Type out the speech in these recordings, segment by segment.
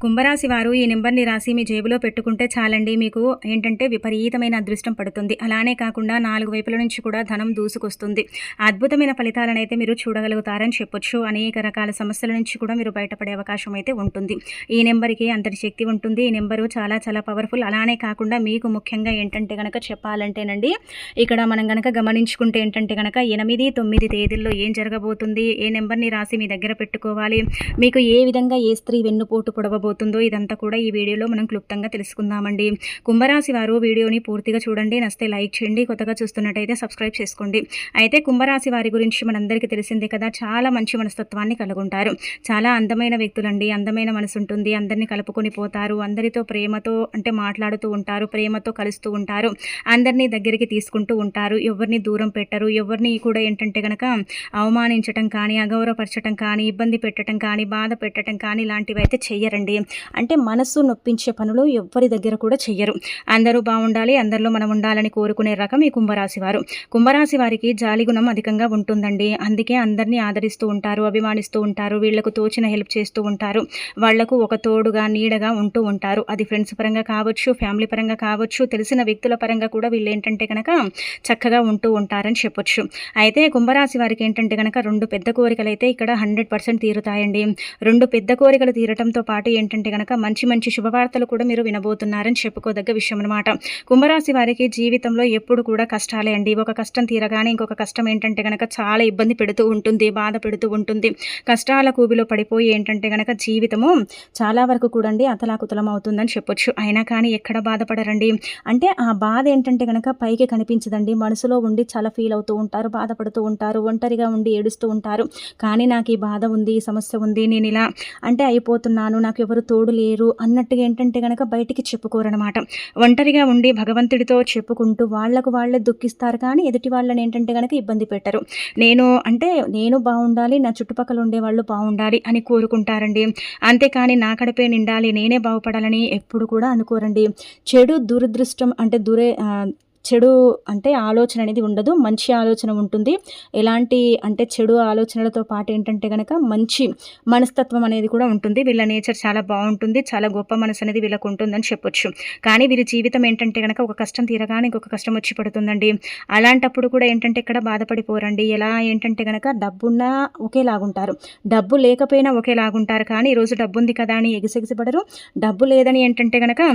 కుంభరాశి వారు ఈ నెంబర్ని రాసి మీ జేబులో పెట్టుకుంటే చాలండి. మీకు ఏంటంటే విపరీతమైన అదృష్టం పడుతుంది. అలానే కాకుండా 4 వైపుల నుంచి కూడా ధనం దూసుకొస్తుంది. అద్భుతమైన ఫలితాలనైతే మీరు చూడగలుగుతారని చెప్పొచ్చు. అనేక రకాల సమస్యల నుంచి కూడా మీరు బయటపడే అవకాశం అయితే ఉంటుంది. ఈ నెంబర్కి అంతటి శక్తి ఉంటుంది. ఈ నెంబరు చాలా చాలా పవర్ఫుల్. అలానే కాకుండా మీకు ముఖ్యంగా ఏంటంటే గనక చెప్పాలంటేనండి, ఇక్కడ మనం గనక గమనించుకుంటే ఏంటంటే గనక 8, 9 తేదీల్లో ఏం జరగబోతుంది, ఏ నెంబర్ని రాసి మీ దగ్గర పెట్టుకోవాలి, మీకు ఏ విధంగా ఏ స్త్రీ వెన్నుపోటు పొడవబోతుందో ఇదంతా కూడా ఈ వీడియోలో మనం క్లుప్తంగా తెలుసుకుందామండి. కుంభరాశి వారు వీడియోని పూర్తిగా చూడండి. నచ్చితే లైక్ చేయండి. కొత్తగా చూస్తున్నట్టయితే సబ్స్క్రైబ్ చేసుకోండి. అయితే కుంభరాశి వారి గురించి మనందరికీ తెలిసిందే కదా, చాలా మంచి మనస్తత్వాన్ని కలుగుంటారు. చాలా అందమైన వ్యక్తులండి. అందమైన మనసు ఉంటుంది. అందరినీ కలుపుకొని పోతారు. అందరితో ప్రేమతో మాట్లాడుతూ ఉంటారు. ప్రేమతో కలుస్తూ ఉంటారు. అందరినీ దగ్గరికి తీసుకుంటూ ఉంటారు. ఎవరిని దూరం పెట్టరు. ఎవరిని కూడా ఏంటంటే గనక అవమానించటం కానీ, అగౌరవపరచటం కానీ, ఇబ్బంది పెట్టడం కానీ, బాధ పెట్టడం కానీ ఇలాంటివి అయితే చెయ్యరండి. మనసు నొప్పించే పనులు ఎవ్వరి దగ్గర కూడా చెయ్యరు. అందరూ బాగుండాలి, అందరిలో మనం ఉండాలని కోరుకునే రకం ఈ కుంభరాశి వారు. కుంభరాశి వారికి జాలిగుణం అధికంగా ఉంటుందండి. అందుకే అందరినీ ఆదరిస్తూ ఉంటారు, అభిమానిస్తూ ఉంటారు. వీళ్లకు తోచిన హెల్ప్ చేస్తూ ఉంటారు. వాళ్లకు ఒక తోడుగా నీడగా ఉంటూ ఉంటారు. అది ఫ్రెండ్స్ పరంగా కావచ్చు, ఫ్యామిలీ పరంగా కావచ్చు, తెలిసిన వ్యక్తుల పరంగా కూడా వీళ్ళు ఏంటంటే కనుక చక్కగా ఉంటూ ఉంటారని చెప్పొచ్చు. అయితే కుంభరాశి వారికి ఏంటంటే కనుక 2 పెద్ద కోరికలు అయితే ఇక్కడ 100% తీరుతాయండి. 2 పెద్ద కోరికలు తీరటంతో పాటు ఏంటంటే కనుక మంచి మంచి శుభవార్తలు కూడా మీరు వినబోతున్నారని చెప్పుకోదగ్గ విషయం అనమాట. కుంభరాశి వారికి జీవితంలో ఎప్పుడు కూడా కష్టాలే అండి. ఒక కష్టం తీరగానే ఇంకొక కష్టం ఏంటంటే కనుక చాలా ఇబ్బంది పెడుతూ ఉంటుంది, బాధ పెడుతూ ఉంటుంది. కష్టాల కూబిలో పడిపోయి ఏంటంటే కనుక జీవితము చాలా వరకు కూడా అతలాకుతలం అవుతుందని చెప్పొచ్చు. అయినా కానీ ఎక్కడ బాధపడరండి. ఆ బాధ ఏంటంటే కనుక పైకి కనిపించదండి. మనసులో ఉండి చాలా ఫీల్ అవుతూ ఉంటారు, బాధపడుతూ ఉంటారు, ఒంటరిగా ఉండి ఏడుస్తూ ఉంటారు. కానీ నాకు ఈ బాధ ఉంది, ఈ సమస్య ఉంది, నేను ఇలా అయిపోతున్నాను, నాకు ఎవరు తోడు లేరు అన్నట్టుగా ఏంటంటే కనుక బయటికి చెప్పుకోరనమాట. ఒంటరిగా ఉండి భగవంతుడితో చెప్పుకుంటూ వాళ్ళకు వాళ్ళే దుఃఖిస్తారు. కానీ ఎదుటి వాళ్ళని ఏంటంటే కనుక ఇబ్బంది పెట్టరు. నేను బాగుండాలి, నా చుట్టుపక్కల ఉండే వాళ్ళు బాగుండాలి అని కోరుకుంటారండి. అంతేకాని నా కడుపే నిండాలి, నేనే బాగుపడాలని ఎప్పుడు కూడా అనుకోరండి. చెడు దురదృష్టం చెడు ఆలోచన అనేది ఉండదు. మంచి ఆలోచన ఉంటుంది. ఎలాంటి చెడు ఆలోచనలతో పాటు ఏంటంటే కనుక మంచి మనస్తత్వం అనేది కూడా ఉంటుంది. వీళ్ళ నేచర్ చాలా బాగుంటుంది. చాలా గొప్ప మనసు అనేది వీళ్ళకు ఉంటుందని చెప్పొచ్చు. కానీ వీరి జీవితం ఏంటంటే కనుక ఒక కష్టం తీరగానే ఇంకొక కష్టం వచ్చి పడుతుందండి. అలాంటప్పుడు కూడా ఏంటంటే ఇక్కడ బాధపడిపోరండి. ఎలా ఏంటంటే కనుక డబ్బున్నా ఒకేలాగుంటారు, డబ్బు లేకపోయినా ఒకేలాగుంటారు. కానీ ఈరోజు డబ్బు ఉంది కదా అని ఎగిసెగిసిపడరు. డబ్బు లేదని ఏంటంటే కనుక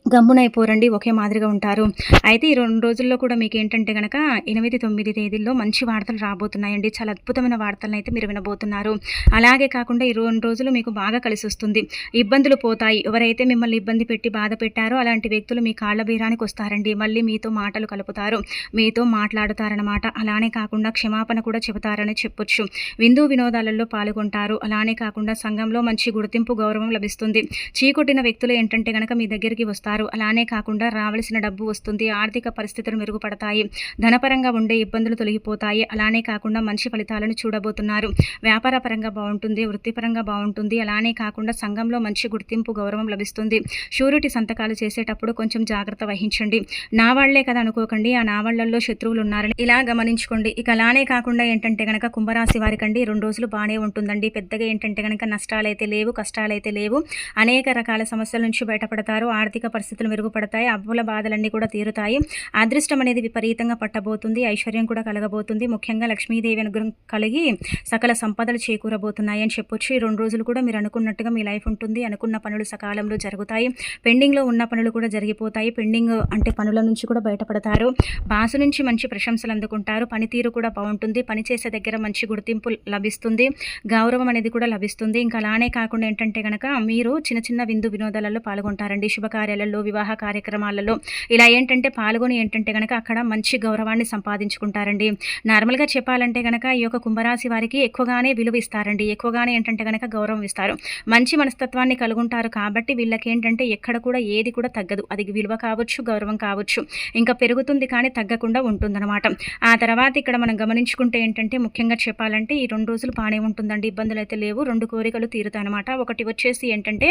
గమ్మునైపోరండి, ఒకే మాదిరిగా ఉంటారు. అయితే ఈ 2 రోజుల్లో కూడా మీకు ఏంటంటే కనుక 8, 9 తేదీల్లో మంచి వార్తలు రాబోతున్నాయండి. చాలా అద్భుతమైన వార్తలను అయితే మీరు వినబోతున్నారు. అలాగే కాకుండా ఈ 2 రోజులు మీకు బాగా కలిసి వస్తుంది. ఇబ్బందులు పోతాయి. ఎవరైతే మిమ్మల్ని ఇబ్బంది పెట్టి బాధ పెట్టారో అలాంటి వ్యక్తులు మీ కాళ్ళ బీరానికి వస్తారండి. మళ్ళీ మీతో మాటలు కలుపుతారు, మీతో మాట్లాడుతారనమాట. అలానే కాకుండా క్షమాపణ కూడా చెబుతారని చెప్పొచ్చు. విందు వినోదాలలో పాల్గొంటారు. అలానే కాకుండా సంఘంలో మంచి గుర్తింపు, గౌరవం లభిస్తుంది. చీకొట్టిన వ్యక్తులు ఏంటంటే కనుక మీ దగ్గరికి వస్తారు. అలానే కాకుండా రావాల్సిన డబ్బు వస్తుంది. ఆర్థిక పరిస్థితులు మెరుగుపడతాయి. ధనపరంగా ఉండే ఇబ్బందులు తొలగిపోతాయి. అలానే కాకుండా మంచి ఫలితాలను చూడబోతున్నారు. వ్యాపార పరంగా బాగుంటుంది, వృత్తిపరంగా బాగుంటుంది. అలానే కాకుండా సంఘంలో మంచి గుర్తింపు, గౌరవం లభిస్తుంది. షూరిటీ సంతకాలు చేసేటప్పుడు కొంచెం జాగ్రత్త వహించండి. నా వాళ్లే కదా అనుకోకండి, ఆ నా వాళ్లలో శత్రువులు ఉన్నారని ఇలా గమనించుకోండి. ఇక అలానే కాకుండా ఏంటంటే కనుక కుంభరాశి వారికండి 2 రోజులు బాగానే ఉంటుందండి. పెద్దగా ఏంటంటే కనుక నష్టాలైతే లేవు, కష్టాలైతే లేవు. అనేక రకాల సమస్యల నుంచి బయటపడతారు. ఆర్థిక పరిస్థితులు మెరుగుపడతాయి. అప్పుల బాధలన్నీ కూడా తీరుతాయి. అదృష్టం అనేది విపరీతంగా పట్టబోతుంది. ఐశ్వర్యం కూడా కలగబోతుంది. ముఖ్యంగా లక్ష్మీదేవి అనుగ్రహం కలిగి సకల సంపదలు చేకూరబోతున్నాయి అని చెప్పొచ్చు. ఈ 2 రోజులు కూడా మీరు అనుకున్నట్టుగా మీ లైఫ్ ఉంటుంది. అనుకున్న పనులు సకాలంలో జరుగుతాయి. పెండింగ్లో ఉన్న పనులు కూడా జరిగిపోతాయి. పెండింగ్ పనుల నుంచి కూడా బయటపడతారు. బాసు నుంచి మంచి ప్రశంసలు అందుకుంటారు. పనితీరు కూడా బాగుంటుంది. పనిచేసే దగ్గర మంచి గుర్తింపు లభిస్తుంది. గౌరవం అనేది కూడా లభిస్తుంది. ఇంకా అలానే కాకుండా ఏంటంటే కనుక మీరు చిన్న చిన్న విందు వినోదాలలో పాల్గొంటారండి. శుభకార్యాలలో, వివాహ కార్యక్రమాలలో ఇలా ఏంటంటే పాల్గొని ఏంటంటే కనుక అక్కడ మంచి గౌరవాన్ని సంపాదించుకుంటారండి. నార్మల్గా చెప్పాలంటే కనుక ఈ యొక్క కుంభరాశి వారికి ఎక్కువగానే విలువ ఇస్తారండి. ఎక్కువగానే ఏంటంటే కనుక గౌరవం ఇస్తారు. మంచి మనస్తత్వాన్ని కలుగుంటారు. కాబట్టి వీళ్ళకి ఏంటంటే ఎక్కడ కూడా ఏది కూడా తగ్గదు. అది విలువ కావచ్చు, గౌరవం కావచ్చు, ఇంకా పెరుగుతుంది కానీ తగ్గకుండా ఉంటుందన్నమాట. ఆ తర్వాత ఇక్కడ మనం గమనించుకుంటే ఏంటంటే ముఖ్యంగా చెప్పాలంటే ఈ 2 రోజులు బాగానే ఉంటుందండి. ఇబ్బందులు అయితే లేవు. 2 కోరికలు తీరుతాయన్నమాట. ఒకటి వచ్చేసి ఏంటంటే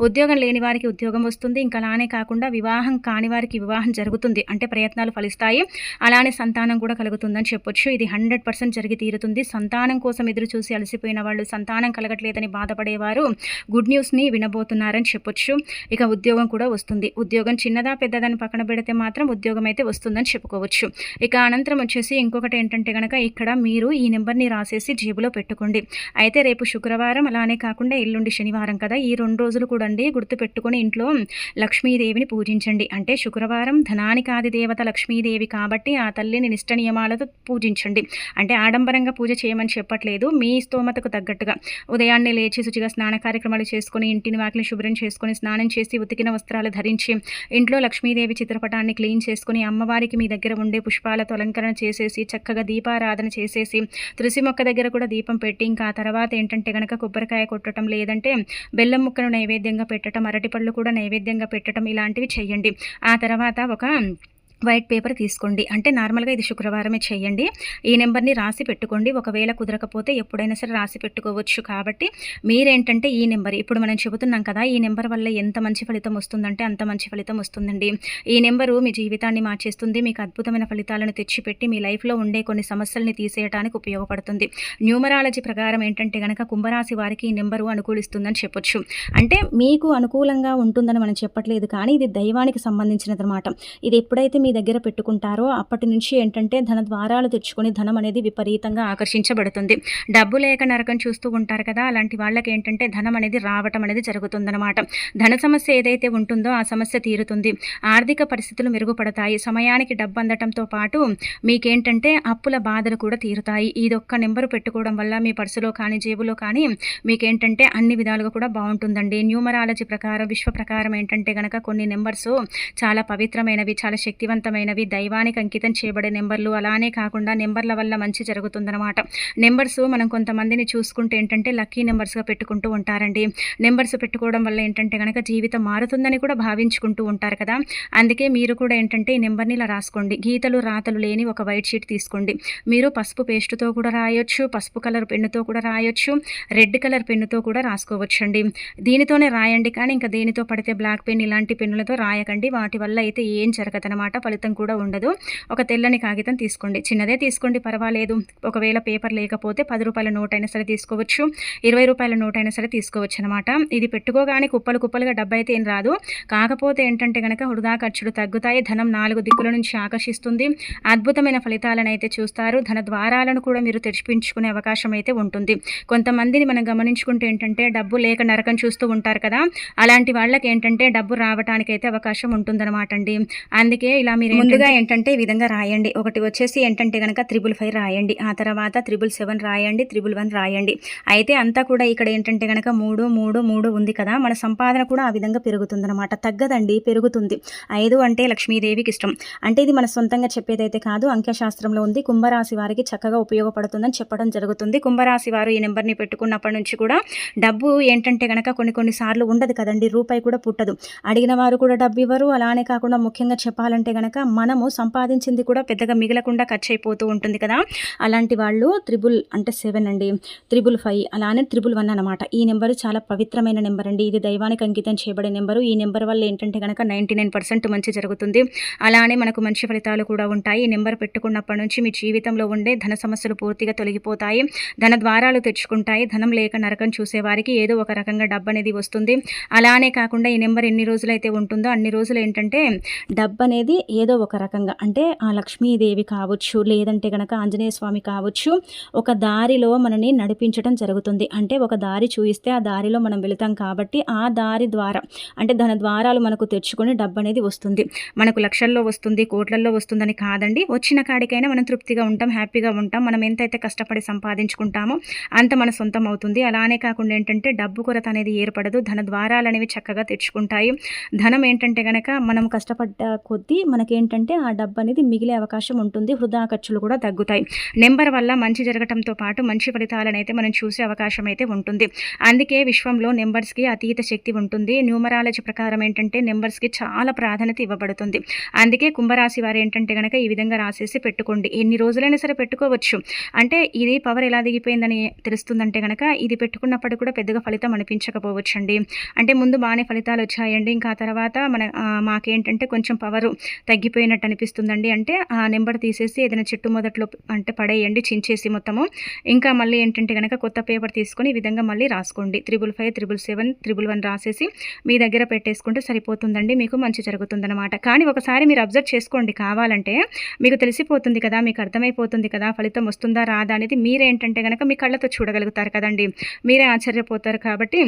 ఉద్యోగం లేని వారికి ఉద్యోగం వస్తుంది. ఇంకా అలానే అలానే కాకుండా వివాహం కాని వారికి వివాహం జరుగుతుంది, అంటే ప్రయత్నాలు ఫలిస్తాయి. అలానే సంతానం కూడా కలుగుతుందని చెప్పొచ్చు. ఇది 100% జరిగి తీరుతుంది. సంతానం కోసం ఎదురు చూసి అలసిపోయిన వాళ్ళు, సంతానం కలగట్లేదని బాధపడేవారు గుడ్ న్యూస్ని వినబోతున్నారని చెప్పొచ్చు. ఇక ఉద్యోగం కూడా వస్తుంది. ఉద్యోగం చిన్నదా పెద్దదని పక్కన పెడితే మాత్రం ఉద్యోగం అయితే వస్తుందని చెప్పుకోవచ్చు. ఇక అనంతరం వచ్చేసి ఇంకొకటి ఏంటంటే కనుక ఇక్కడ మీరు ఈ నెంబర్ని రాసేసి జేబులో పెట్టుకోండి. అయితే రేపు శుక్రవారం, అలానే కాకుండా ఎల్లుండి శనివారం కదా, ఈ 2 రోజులు కూడా గుర్తుపెట్టుకొని ఇంట్లో లక్ష్మీదేవిని పూజించండి. అంటే శుక్రవారం ధనానికి ఆది దేవత లక్ష్మీదేవి కాబట్టి ఆ తల్లిని నిష్ట నియమాలతో పూజించండి. అంటే ఆడంబరంగా పూజ చేయమని చెప్పట్లేదు, మీ స్తోమతకు తగ్గట్టుగా ఉదయాన్నే లేచి శుచిగా స్నాన కార్యక్రమాలు చేసుకుని ఇంటిని వాకిలి శుభ్రం చేసుకుని స్నానం చేసి ఉతికిన వస్త్రాలు ధరించి ఇంట్లో లక్ష్మీదేవి చిత్రపటాన్ని క్లీన్ చేసుకుని అమ్మవారికి మీ దగ్గర ఉండే పుష్పాలతో అలంకరణ చేసేసి చక్కగా దీపారాధన చేసేసి తులసి మొక్క దగ్గర కూడా దీపం పెట్టి ఇంకా ఆ తర్వాత ఏంటంటే కనుక కొబ్బరికాయ కొట్టడం, లేదంటే బెల్లం ముక్కను నైవేద్యంగా పెట్టడం, అరటిపళ్ళు కూడా నైవేద్యంగా పెట్టడం, ఇలాంటివి చేయండి. ఆ తర్వాత ఒక వైట్ పేపర్ తీసుకోండి. అంటే నార్మల్గా ఇది శుక్రవారమే చేయండి. ఈ నెంబర్ని రాసి పెట్టుకోండి. ఒకవేళ కుదరకపోతే ఎప్పుడైనా సరే రాసి పెట్టుకోవచ్చు. కాబట్టి మీరేంటంటే ఈ నెంబర్ ఇప్పుడు మనం చెబుతున్నాం కదా, ఈ నెంబర్ వల్ల ఎంత మంచి ఫలితం వస్తుందంటే అంత మంచి ఫలితం వస్తుందండి. ఈ నెంబరు మీ జీవితాన్ని మార్చేస్తుంది. మీకు అద్భుతమైన ఫలితాలను తెచ్చిపెట్టి మీ లైఫ్లో ఉండే కొన్ని సమస్యల్ని తీసేయడానికి ఉపయోగపడుతుంది. న్యూమరాలజీ ప్రకారం ఏంటంటే కనుక కుంభరాశి వారికి ఈ నెంబరు అనుకూలిస్తుందని చెప్పొచ్చు. అంటే మీకు అనుకూలంగా ఉంటుందని మనం చెప్పట్లేదు, కానీ ఇది దైవానికి సంబంధించినది అనమాట. ఇది ఎప్పుడైతే మీ దగ్గర పెట్టుకుంటారో అప్పటి నుంచి ఏంటంటే ధన ద్వారాలు తెచ్చుకొని ధనం అనేది విపరీతంగా ఆకర్షించబడుతుంది. డబ్బు లేక నరకం చూస్తూ ఉంటారు కదా, అలాంటి వాళ్ళకి ఏంటంటే ధనం అనేది రావటం అనేది జరుగుతుందన్నమాట. ధన సమస్య ఏదైతే ఉంటుందో ఆ సమస్య తీరుతుంది. ఆర్థిక పరిస్థితులు మెరుగుపడతాయి. సమయానికి డబ్బు అందటంతో పాటు మీకేంటంటే అప్పుల బాధలు కూడా తీరుతాయి. ఇదొక్క నెంబరు పెట్టుకోవడం వల్ల మీ పర్సులో కానీ జేబులో కానీ మీకేంటంటే అన్ని విధాలుగా కూడా బాగుంటుందండి. న్యూమరాలజీ ప్రకారం, విశ్వ ప్రకారం ఏంటంటే కనుక కొన్ని నెంబర్స్ చాలా పవిత్రమైనవి, చాలా శక్తివంతమైనవి, దైవానికి అంకితం చేయబడే నెంబర్లు. అలానే కాకుండా నెంబర్ల వల్ల మంచి జరుగుతుందన్నమాట. నెంబర్స్ మనం కొంతమందిని చూసుకుంటే ఏంటంటే లక్కీ నెంబర్స్గా పెట్టుకుంటూ ఉంటారండి. నెంబర్స్ పెట్టుకోవడం వల్ల ఏంటంటే కనుక జీవితం మారుతుందని కూడా భావించుకుంటూ ఉంటారు కదా. అందుకే మీరు కూడా ఏంటంటే ఈ నెంబర్ని ఇలా రాసుకోండి. గీతలు రాతలు లేని ఒక వైట్ షీట్ తీసుకోండి. మీరు పసుపు పేస్టుతో కూడా రాయొచ్చు, పసుపు కలర్ పెన్నుతో కూడా రాయొచ్చు, రెడ్ కలర్ పెన్నుతో కూడా రాసుకోవచ్చండి. దీనితోనే రాయండి, కానీ ఇంకా దేనితో పడితే బ్లాక్ పెన్ ఇలాంటి పెన్నులతో రాయకండి. వాటి వల్ల అయితే ఏం జరగదనమాట, ఫలితం కూడా ఉండదు. ఒక తెల్లని కాగితం తీసుకోండి, చిన్నదే తీసుకోండి పర్వాలేదు. ఒకవేళ పేపర్ లేకపోతే 10 రూపాయల నోట్ అయినా సరే తీసుకోవచ్చు, 20 రూపాయల నోట్ అయినా సరే తీసుకోవచ్చు అనమాట. ఇది పెట్టుకోగానే కుప్పలు కుప్పలుగా డబ్బు అయితే ఏం రాదు. కాకపోతే ఏంటంటే కనుక వృధా ఖర్చులు తగ్గుతాయి. ధనం 4 దిక్కుల నుంచి ఆకర్షిస్తుంది. అద్భుతమైన ఫలితాలను అయితే చూస్తారు. ధన ద్వారాలను కూడా మీరు తెరిపించుకునే అవకాశం అయితే ఉంటుంది. కొంతమందిని మనం గమనించుకుంటే ఏంటంటే డబ్బు లేక నరకం చూస్తూ ఉంటారు కదా, అలాంటి వాళ్ళకి ఏంటంటే డబ్బు రావడానికైతే అవకాశం ఉంటుందన్నమాట అండి. అందుకే ఇలా మీరు ముందుగా ఏంటంటే ఈ విధంగా రాయండి. ఒకటి వచ్చేసి ఏంటంటే కనుక 555 రాయండి, ఆ తర్వాత 777 రాయండి, 111 రాయండి. అయితే అంతా కూడా ఇక్కడ ఏంటంటే కనుక 3 3 3 ఉంది కదా, మన సంపాదన కూడా ఆ విధంగా పెరుగుతుందన్నమాట. తగ్గదండి, పెరుగుతుంది. 5 అంటే లక్ష్మీదేవికి ఇష్టం. అంటే ఇది మన సొంతంగా చెప్పేదైతే కాదు, అంకెశాస్త్రంలో ఉంది. కుంభరాశి వారికి చక్కగా ఉపయోగపడుతుందని చెప్పడం జరుగుతుంది. కుంభరాశి వారు ఈ నెంబర్ని పెట్టుకున్నప్పటి నుంచి కూడా డబ్బు ఏంటంటే కనుక కొన్ని సార్లు ఉండదు కదండి, రూపాయి కూడా పుట్టదు. అడిగిన వారు కూడా డబ్బు ఇవ్వరు. అలానే కాకుండా ముఖ్యంగా చెప్పాలంటే కనుక మనము సంపాదించింది కూడా పెద్దగా మిగలకుండా ఖర్చు అయిపోతూ ఉంటుంది కదా, అలాంటి వాళ్ళు 7 అండి, 555 అలానే 111 అనమాట. ఈ నెంబరు చాలా పవిత్రమైన నెంబర్ అండి. ఇది దైవానికి అంకితం చేయబడే నెంబరు. ఈ నెంబర్ వల్ల ఏంటంటే కనుక 99% మంచి జరుగుతుంది. అలానే మనకు మంచి ఫలితాలు కూడా ఉంటాయి. ఈ నెంబర్ పెట్టుకున్నప్పటి నుంచి మీ జీవితంలో ఉండే ధన సమస్యలు పూర్తిగా తొలగిపోతాయి. ధన ద్వారాలు తెచ్చుకుంటాయి. ధనం లేక నరకం చూసేవారికి ఏదో ఒక రకంగా డబ్బు అనేది వస్తుంది. అలానే కాకుండా ఈ నెంబర్ ఎన్ని రోజులైతే ఉంటుందో అన్ని రోజులు ఏంటంటే డబ్బు అనేది ఏదో ఒక రకంగా, అంటే ఆ లక్ష్మీదేవి కావచ్చు, లేదంటే కనుక ఆంజనేయ స్వామి కావచ్చు, ఒక దారిలో మనని నడిపించడం జరుగుతుంది. అంటే ఒక దారి చూపిస్తే ఆ దారిలో మనం వెళుతాం కాబట్టి ఆ దారి ద్వారా అంటే ధన ద్వారాలు మనకు తెచ్చుకొని డబ్బు అనేది వస్తుంది. మనకు లక్షల్లో వస్తుంది, కోట్లల్లో వస్తుందని కాదండి. వచ్చిన కాడికైనా మనం తృప్తిగా ఉంటాం, హ్యాపీగా ఉంటాం. మనం ఎంతైతే కష్టపడి సంపాదించుకుంటామో అంత మన సొంతం అవుతుంది. అలానే కాకుండా ఏంటంటే డబ్బు కొరత అనేది ఏర్పడదు. ధన ద్వారాలు అనేవి చక్కగా తెచ్చుకుంటాయి. ధనం ఏంటంటే కనుక మనం కష్టపడ్డ కొద్దీ మన మనకేంటంటే ఆ డబ్బు అనేది మిగిలే అవకాశం ఉంటుంది. వృధా ఖర్చులు కూడా తగ్గుతాయి. నెంబర్ వల్ల మంచి జరగటంతో పాటు మంచి ఫలితాలనైతే మనం చూసే అవకాశం అయితే ఉంటుంది. అందుకే విశ్వంలో నెంబర్స్‌కి అతీత శక్తి ఉంటుంది. న్యూమరాలజీ ప్రకారం ఏంటంటే నెంబర్స్‌కి చాలా ప్రాధాన్యత ఇవ్వబడుతుంది. అందుకే కుంభరాశి వారేంటంటే గనక ఈ విధంగా రాసేసి పెట్టుకోండి. ఎన్ని రోజులైనా సరే పెట్టుకోవచ్చు. అంటే ఇది పవర్ ఎలా దిగిపోయిందని తెలుస్తుందంటే గనక ఇది పెట్టుకున్నప్పటికి కూడా పెద్దగా ఫలితం అనిపించకపోవచ్చండి. అంటే ముందు బానే ఫలితాలొచ్చాయండి. ఇంకా ఆ తర్వాత మాకేంటంటే కొంచెం పవరు తగ్గిపోయినట్టు అనిపిస్తుందండి. అంటే ఆ నెంబర్ తీసేసి ఏదైనా చెట్టు మొదట్లో అంటే పడేయండి చించేసి మొత్తము. ఇంకా మళ్ళీ ఏంటంటే గనక కొత్త పేపర్ తీసుకొని ఈ విధంగా మళ్ళీ రాసుకోండి. 555, 777, 111 రాసేసి మీ దగ్గర పెట్టేసుకుంటే సరిపోతుందండి. మీకు మంచి జరుగుతుందనమాట. కానీ ఒకసారి మీరు అబ్జర్వ్ చేసుకోండి కావాలంటే. మీకు తెలిసిపోతుంది కదా! మీకు అర్థమైపోతుంది కదా! ఫలితం వస్తుందా రాదా అనేది మీరేంటంటే గనక మీ కళ్ళతో చూడగలుగుతారు కదండీ! మీరే ఆశ్చర్యపోతారు కాబట్టి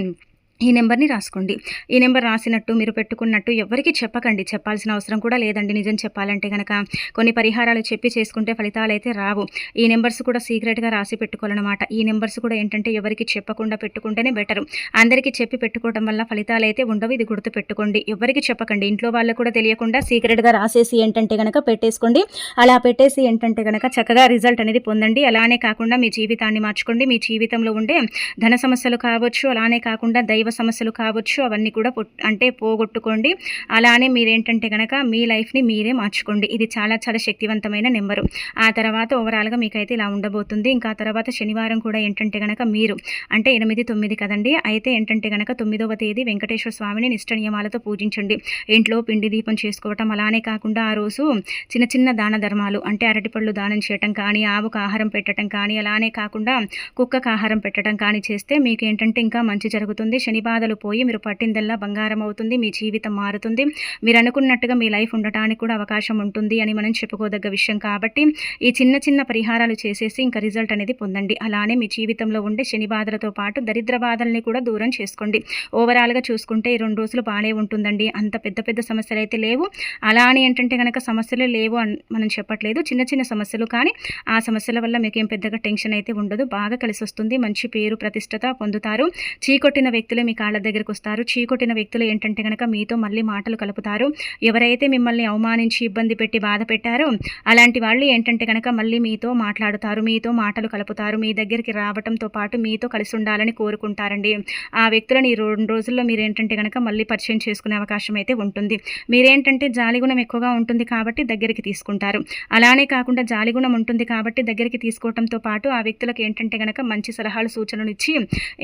ఈ నెంబర్‌ని రాసుకోండి. ఈ నెంబర్ రాసినట్టు మీరు పెట్టుకున్నట్టు ఎవ్వరికీ చెప్పకండి. చెప్పాల్సిన అవసరం కూడా లేదండి నిజం చెప్పాలంటే గనక. కొన్ని పరిహారాలు చెప్పి చేసుకుంటే ఫలితాలైతే రావు. ఈ నెంబర్స్ కూడా సీక్రెట్‌గా రాసి పెట్టుకోవాలనమాట. ఈ నెంబర్స్ కూడా ఏంటంటే ఎవరికీ చెప్పకుండా పెట్టుకుంటేనే బెటరు. అందరికీ చెప్పి పెట్టుకోవడం వల్ల ఫలితాలైతే ఉండవు. ఇది గుర్తుపెట్టుకోండి. ఎవ్వరికీ చెప్పకండి. ఇంట్లో వాళ్ళకి కూడా తెలియకుండా సీక్రెట్‌గా రాసేసి ఏంటంటే గనక పెట్టేసుకోండి. అలా పెట్టేసి ఏంటంటే గనక చక్కగా రిజల్ట్ అనేది పొందండి. అలానే కాకుండా మీ జీవితాన్ని మార్చుకోండి. మీ జీవితంలో ఉండే ధన సమస్యలు కావచ్చు, అలానే కాకుండా దైవ సమస్యలు కావచ్చు, అవన్నీ కూడా అంటే పోగొట్టుకోండి. అలానే మీరేంటంటే గనక మీ లైఫ్‌ని మీరే మార్చుకోండి. ఇది చాలా చాలా శక్తివంతమైన నెంబరు. ఆ తర్వాత ఓవరాల్‌గా మీకైతే ఇలా ఉండబోతుంది. ఇంకా ఆ తర్వాత శనివారం కూడా ఏంటంటే గనక మీరు అంటే 8, 9 కదండీ! అయితే ఏంటంటే గనక 9వ తేదీ వెంకటేశ్వర స్వామిని నిష్ట నియమాలతో పూజించండి. ఇంట్లో పిండి దీపం చేసుకోవటం, అలానే కాకుండా ఆ రోజు చిన్న చిన్న దాన ధర్మాలు అంటే అరటిపళ్ళు దానం చేయటం కానీ, ఆవుకు ఆహారం పెట్టడం కానీ, అలానే కాకుండా కుక్కకు ఆహారం పెట్టడం కానీ చేస్తే మీకేంటంటే ఇంకా మంచి జరుగుతుంది. శని బాధలు పోయి మీరు పట్టిందల్లా బంగారం అవుతుంది. మీ జీవితం మారుతుంది. మీరు అనుకున్నట్టుగా మీ లైఫ్ ఉండటానికి కూడా అవకాశం ఉంటుంది అని మనం చెప్పుకోదగ్గ విషయం కాబట్టి ఈ చిన్న చిన్న పరిహారాలు చేసేసి ఇంకా రిజల్ట్ అనేది పొందండి. అలానే మీ జీవితంలో ఉండే శని బాధలతో పాటు దరిద్ర బాధల్ని కూడా దూరం చేసుకోండి. ఓవరాల్‌గా చూసుకుంటే ఈ 2 రోజులు బానే ఉంటుందండి. అంత పెద్ద పెద్ద సమస్యలైతే లేవు. అలా అని ఏంటంటే గనక సమస్యలే లేవు అని మనం చెప్పట్లేదు. చిన్న చిన్న సమస్యలు కానీ ఆ సమస్యల వల్ల మీకేం పెద్దగా టెన్షన్ అయితే ఉండదు. బాగా కలిసొస్తుంది. మంచి పేరు ప్రతిష్టత పొందుతారు. చీకొట్టిన వ్యక్తులే మీ కాళ్ళ దగ్గరికి వస్తారు. చీకొట్టిన వ్యక్తులు ఏంటంటే గనక మీతో మళ్ళీ మాటలు కలుపుతారు. ఎవరైతే మిమ్మల్ని అవమానించి ఇబ్బంది పెట్టి బాధ పెట్టారో అలాంటి వాళ్ళు ఏంటంటే గనక మళ్ళీ మీతో మాట్లాడుతారు. మీతో మాటలు కలుపుతారు. మీ దగ్గరికి రావటంతో పాటు మీతో కలిసి ఉండాలని కోరుకుంటారండి. ఆ వ్యక్తులను ఈ 2 రోజుల్లో మీరేంటంటే గనక మళ్ళీ పరిచయం చేసుకునే అవకాశం అయితే ఉంటుంది. మీరేంటంటే జాలిగుణం ఎక్కువగా ఉంటుంది కాబట్టి దగ్గరికి తీసుకుంటారు. అలానే కాకుండా జాలిగుణం ఉంటుంది కాబట్టి దగ్గరికి తీసుకోవటంతో పాటు ఆ వ్యక్తులకు ఏంటంటే గనక మంచి సలహాలు సూచనలు ఇచ్చి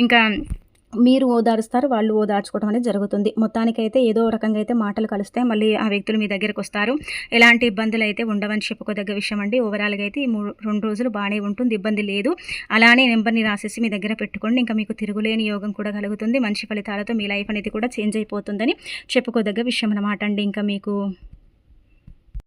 ఇంకా మీరు ఓదారుస్తారు. వాళ్ళు ఓదార్చుకోవడం అనేది జరుగుతుంది. మొత్తానికైతే ఏదో రకంగా అయితే మాటలు కలుస్తాయి. మళ్ళీ ఆ వ్యక్తులు మీ దగ్గరకొస్తారు. ఎలాంటి ఇబ్బందులైతే ఉండవని చెప్పుకోదగ్గ విషయం అండి. ఓవరాల్‌గా అయితే ఈ 2 రోజులు బానే ఉంటుంది. ఇబ్బంది లేదు. అలానే నెంబర్‌ని రాసేసి మీ దగ్గర పెట్టుకోండి. ఇంకా మీకు తిరుగులేని యోగం కూడా కలుగుతుంది. మంచి ఫలితాలతో మీ లైఫ్ అనేది కూడా చేంజ్ అయిపోతుందని చెప్పుకోదగ్గ విషయం అన్నమాట అండి ఇంకా మీకు.